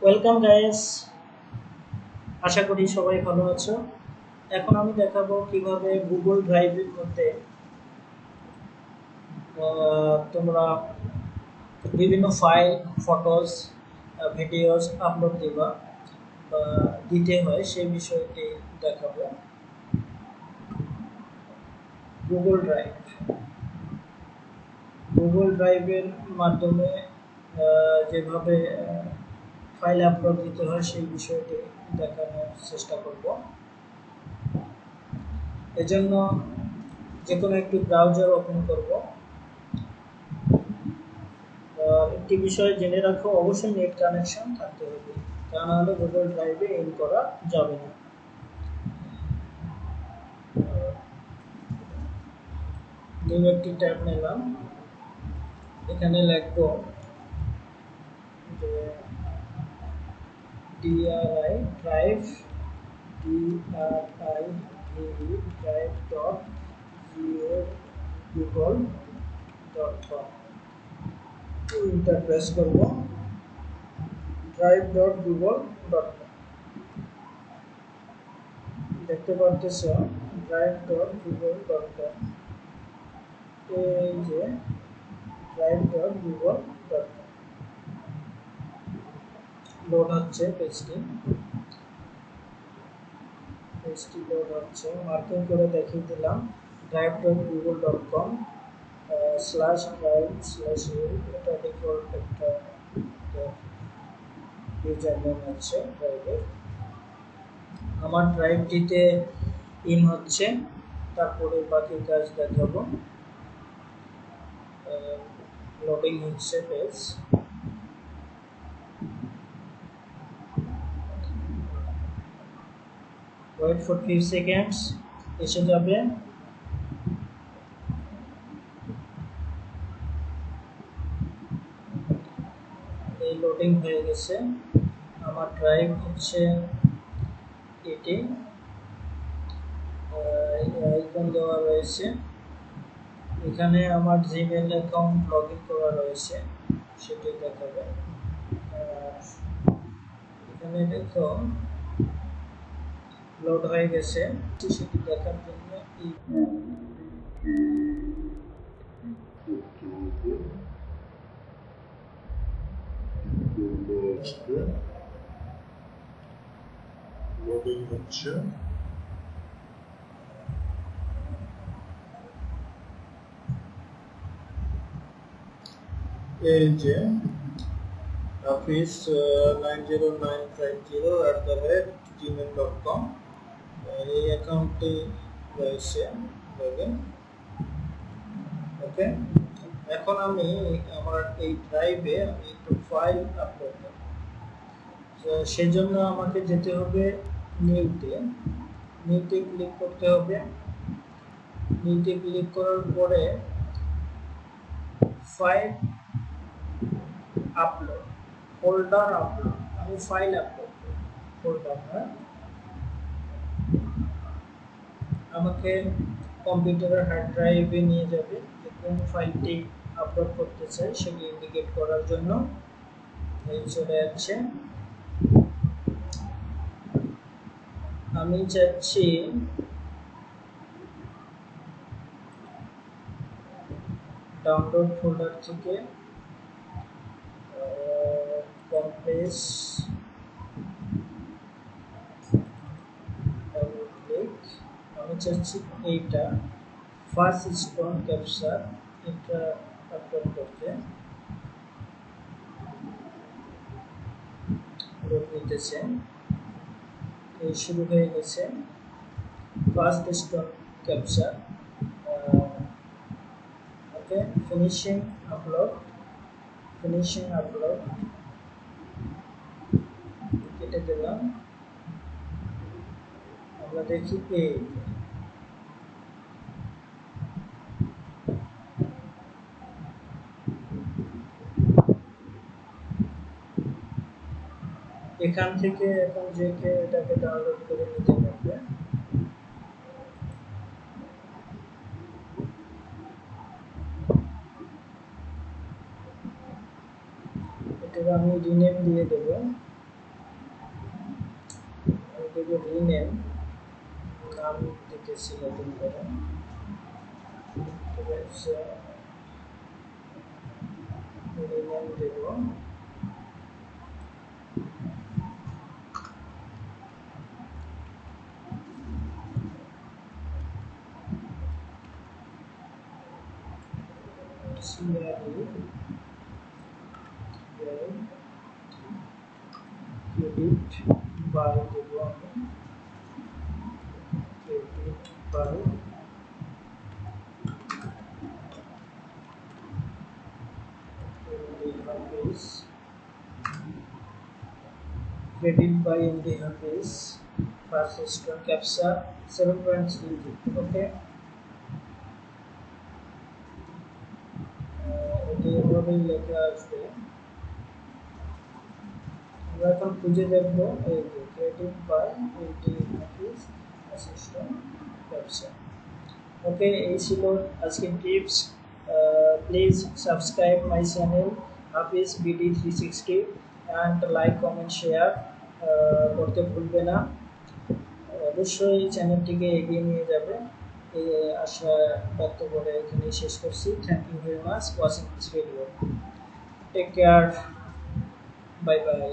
Welcome guys, আশা করি সবাই ভালো আছো। এখন আমি দেখাবো কিভাবে গুগল ড্রাইভের মধ্যে তোমরা বিভিন্ন ফাইল, ফটোস, ভিডিওস আপলোড দিবা বা দিতে হয় সেই বিষয়টি দেখাবো। গুগল ড্রাইভ গুগল ড্রাইভের মাধ্যমে যেভাবে ফাইল আপলোড দিতে হয় সেই বিষয়টি দেখানোর চেষ্টা করব। এজন্য যে কোনো একটি ব্রাউজার ওপেন করব। একটি বিষয় জেনে রাখো, অবশ্যই নেট কানেকশন থাকতে হবে, তা নাহলে গুগল ড্রাইভে ইন করা যাবে না। নিউ একটি ট্যাব নিলাম, এখানে লিখবো যে DRI drive drive dot Google dot com inter press করবো। drive.google.com দেখতে পারতেছ, drive.google.com, এই যে drive.google.com লোড হচ্ছে। পেজটি লোড হচ্ছে, মার্কিং করে দেখিয়ে দিলাম drive.google.com /drive/u, এটা ডিফল্ট একটা ইউজার নেম আছে ড্রাইভের। আমার ড্রাইভটিতে ইন হচ্ছে, তারপরে বাকি কাজ দেখাবো। লোডিং হচ্ছে page. Wait for few seconds, এসে যাবে। এই লোডিং হয়ে গেছে। আমার ড্রাইভ হচ্ছে এটি, আইকন দেওয়া রয়েছে। এখানে আমার জিমেল অ্যাকাউন্ট লগ ইন করা রয়েছে, সেটি দেখাবে। এখানে দেখো লোড হয়ে গেছে, সেটি দেখার জন্য লোডিং হচ্ছে। এই যে অফিস 90950@gmail.com এই অ্যাকাউন্টটি রয়েছে। ওকে, এখন আমি আমার এই ড্রাইভে আমি একটু ফাইল আপলোড করব। সেজন্য আমাকে যেতে হবে নিউতে ক্লিক করতে হবে। নিউতে ক্লিক করার পরে ফাইল আপলোড, ফোল্ডার আপলোড, আমি ফাইল আপলোড ফোল্ডার না, আমাকে কম্পিউটারের হার্ড ড্রাইভে নিয়ে যাবে যে কোন ফাইলটি আপলোড করতে চাই সেটি ইন্ডিকেট করার জন্য। এই চলে যাচ্ছে। আমি চাচ্ছি ডাউনলোড ফোল্ডার থেকে কম্প্রেস আমি চাচ্ছি এইটা ফার্স্ট স্টোন ক্যাপচার, এটা আপলোড করতে। লোড নিতেছে, এই শুরু হয়ে গেছে ফার্স্ট স্টোন ক্যাপচার। ওকে, ফিনিশিং আপলোড কেটে দিলাম। আমরা দেখি এই এখান থেকে এখন যে কেউ এটাকে ডাউনলোড করে নিতে পারবে। এটাকে আমি রিনেম দিয়ে দেবো দেবো রিনেম, নাম দিতেছি নতুন করে, ঠিক আছে, রিনেম দেবো সিআরই ক্রেডিট বাই দেবো আমি, credit by MD Hafiz, credit by MD Hafiz, first store ক্যাপসা 7.3, ওকে। এটি এভাবেই লেখা আসবে। আমরা এখন খুঁজে দেখবো এই যে credit by MD Hafiz assistant ব্যবসা। ওকে, এই ছিল আজকের tips. Please subscribe my channel Hafiz BD 360 and like comment share করতে ভুলবে না। অবশ্যই চ্যানেলটিকে এগিয়ে নিয়ে যাবে এই আশা ব্যক্ত করে এখানে শেষ করছি। Thank you very much watching this video. Take care, bye by.